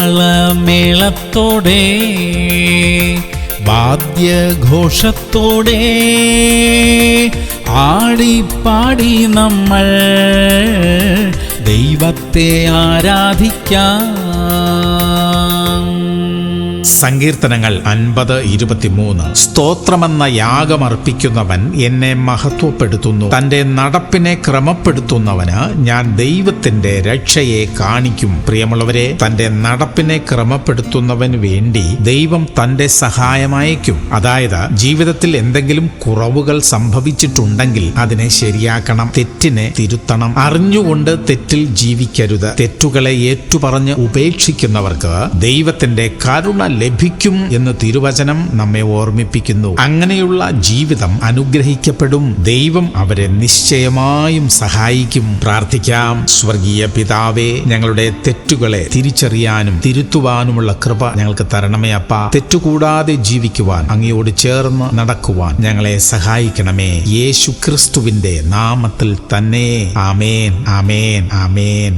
താളമേളത്തോടെ വാദ്യഘോഷത്തോടെ ആടിപ്പാടി നമ്മൾ ദൈവത്തെ ആരാധിക്കാം. സങ്കീർത്തനങ്ങൾ 50:23. സ്തോത്രമെന്ന യാഗമർപ്പിക്കുന്നവൻ എന്നെ മഹത്വപ്പെടുത്തുന്നു. തന്റെ നടപ്പിനെ ക്രമപ്പെടുത്തുന്നവന് ഞാൻ ദൈവത്തിന്റെ രക്ഷയെ കാണിക്കും. പ്രിയമുള്ളവരെ, തന്റെ നടപ്പിനെ ക്രമപ്പെടുത്തുന്നവന് വേണ്ടി ദൈവം തന്റെ സഹായമയക്കും. അതായത് ജീവിതത്തിൽ എന്തെങ്കിലും കുറവുകൾ സംഭവിച്ചിട്ടുണ്ടെങ്കിൽ അതിനെ ശരിയാക്കണം, തെറ്റിനെ തിരുത്തണം. അറിഞ്ഞുകൊണ്ട് തെറ്റിൽ ജീവിക്കരുത്. തെറ്റുകളെ ഏറ്റുപറഞ്ഞ് ഉപേക്ഷിക്കുന്നവർക്ക് ദൈവത്തിന്റെ കരുണ ലഭിക്കും എന്ന് തിരുവചനം നമ്മെ ഓർമ്മിപ്പിക്കുന്നു. അങ്ങനെയുള്ള ജീവിതം അനുഗ്രഹിക്കപ്പെടും. ദൈവം അവരെ നിശ്ചയമായും സഹായിക്കും. പ്രാർത്ഥിക്കാം. സ്വർഗീയ പിതാവേ, ഞങ്ങളുടെ തെറ്റുകളെ തിരിച്ചറിയാനും തിരുത്തുവാനുമുള്ള കൃപ ഞങ്ങൾക്ക് തരണമേ അപ്പാ. തെറ്റുകൂടാതെ ജീവിക്കുവാൻ, അങ്ങയോട് ചേർന്ന് നടക്കുവാൻ ഞങ്ങളെ സഹായിക്കണമേ. യേശു ക്രിസ്തുവിന്റെ നാമത്തിൽ തന്നെ. ആമേൻ, ആമേൻ, ആമേൻ.